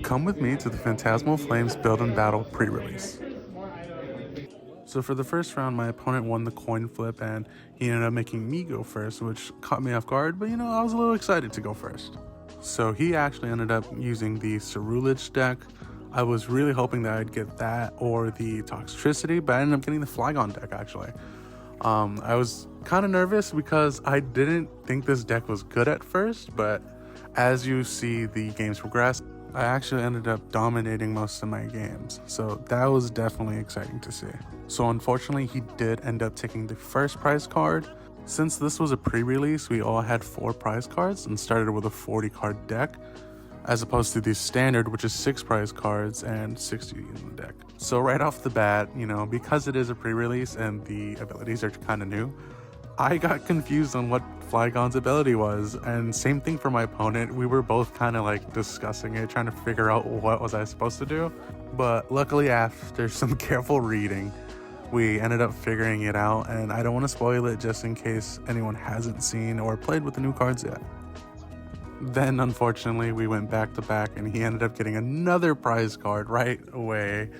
Come with me to the Phantasmal Flames Build and Battle pre-release. So for the first round, my opponent won the coin flip and he ended up making me go first, which caught me off guard, but I was a little excited to go first. So he actually ended up using the Pare-Release deck. I was really hoping that I'd get that or the Toxtricity, but I ended up getting the Flygon deck actually. I was kind of nervous because I didn't think this deck was good at first, but as you see the games progress, I actually ended up dominating most of my games, so that was definitely exciting to see. So unfortunately, he did end up taking the first prize card. Since this was a pre-release, we all had 4 prize cards and started with a 40 card deck, as opposed to the standard, which is 6 prize cards and 60 in the deck. So right off the bat, because it is a pre-release and the abilities are kind of new, I got confused on what Flygon's ability was, and same thing for my opponent. We were both kind of like discussing it, trying to figure out what was I supposed to do. But luckily, after some careful reading, we ended up figuring it out, and I don't want to spoil it just in case anyone hasn't seen or played with the new cards yet. Then unfortunately, we went back to back and he ended up getting another prize card right away,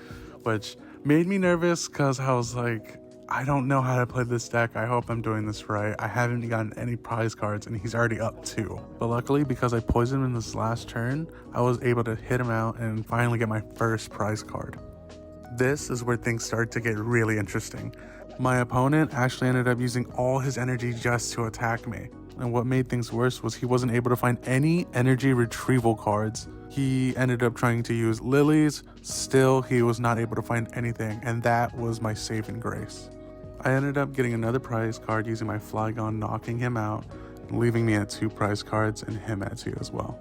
which made me nervous because I was like, I don't know how to play this deck. I hope I'm doing this right. I haven't gotten any prize cards and he's already up 2. But luckily, because I poisoned him in this last turn, I was able to hit him out and finally get my first prize card. This is where things start to get really interesting. My opponent actually ended up using all his energy just to attack me. And what made things worse was he wasn't able to find any energy retrieval cards. He ended up trying to use lilies, still he was not able to find anything, and that was my saving grace. I ended up getting another prize card using my Flygon, knocking him out, leaving me at 2 prize cards and him at 2 as well.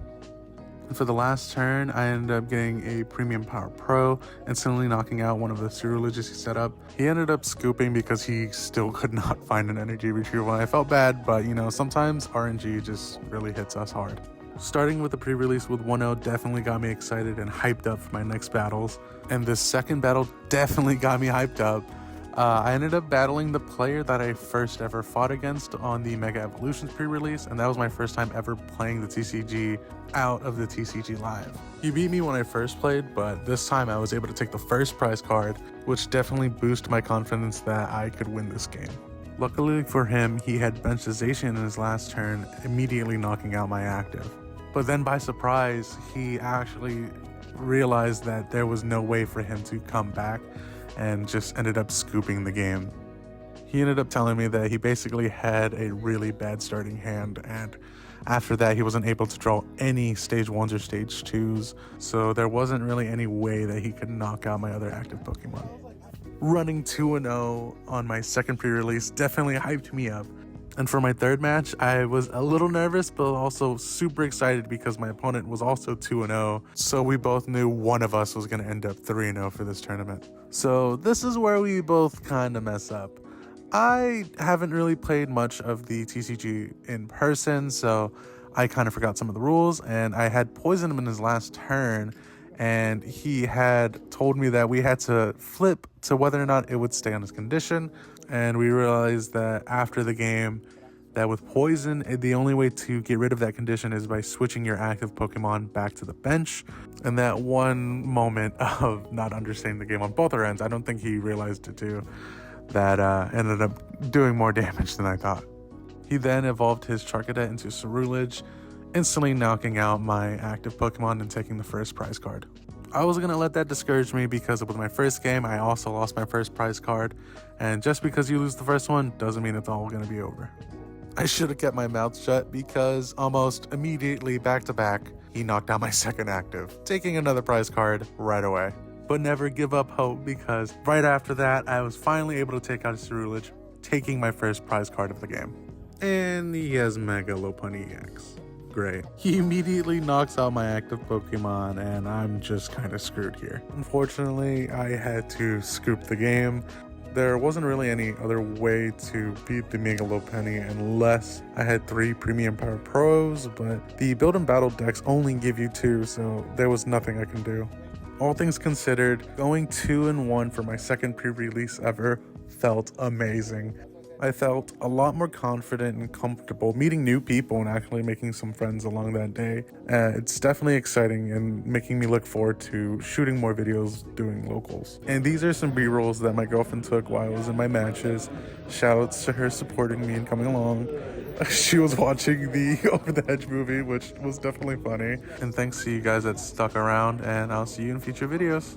And for the last turn, I ended up getting a Premium Power Pro, instantly knocking out one of the Pare-Release he set up. He ended up scooping because he still could not find an energy retrieval. I felt bad, but sometimes RNG just really hits us hard. Starting with the pre-release with 1-0 definitely got me excited and hyped up for my next battles. And this second battle definitely got me hyped up. I ended up battling the player that I first ever fought against on the Mega Evolutions pre-release, and that was my first time ever playing the TCG out of the TCG Live. He beat me when I first played, but this time I was able to take the first prize card, which definitely boosted my confidence that I could win this game. Luckily for him, he had Benchization in his last turn, immediately knocking out my active. But then by surprise, he actually realized that there was no way for him to come back and just ended up scooping the game. He ended up telling me that he basically had a really bad starting hand, and after that he wasn't able to draw any stage 1s or stage 2s, so there wasn't really any way that he could knock out my other active Pokemon. Running 2-0 on my second pre-release definitely hyped me up. And for my third match, I was a little nervous, but also super excited because my opponent was also 2-0. So we both knew one of us was going to end up 3-0 for this tournament. So this is where we both kind of mess up. I haven't really played much of the TCG in person, so I kind of forgot some of the rules, and I had poisoned him in his last turn, and he had told me that we had to flip to whether or not it would stay on his condition. And we realized that after the game, that with poison, the only way to get rid of that condition is by switching your active Pokemon back to the bench. And that one moment of not understanding the game on both our ends, I don't think he realized it too, that ended up doing more damage than I thought. He then evolved his Charcadet into Pare-Release, instantly knocking out my active Pokemon and taking the first prize card. I wasn't going to let that discourage me because it was my first game. I also lost my first prize card, and just because you lose the first one doesn't mean it's all going to be over. I should have kept my mouth shut because almost immediately back to back, he knocked out my second active, taking another prize card right away. But never give up hope because right after that, I was finally able to take out his Pare-Release, taking my first prize card of the game. And he has Mega Lopunny EX. Great. He immediately knocks out my active Pokemon, and I'm just kind of screwed here. Unfortunately, I had to scoop the game. There wasn't really any other way to beat the Mega Lopunny unless I had 3 Premium Power Pros, but the Build and Battle decks only give you 2, so there was nothing I can do. All things considered, going 2-1 for my second pre-release ever felt amazing. I felt a lot more confident and comfortable meeting new people and actually making some friends along that day. It's definitely exciting and making me look forward to shooting more videos doing locals. And these are some B-rolls that my girlfriend took while I was in my matches. Shoutouts to her supporting me and coming along. She was watching the Over the Hedge movie, which was definitely funny. And thanks to you guys that stuck around, and I'll see you in future videos.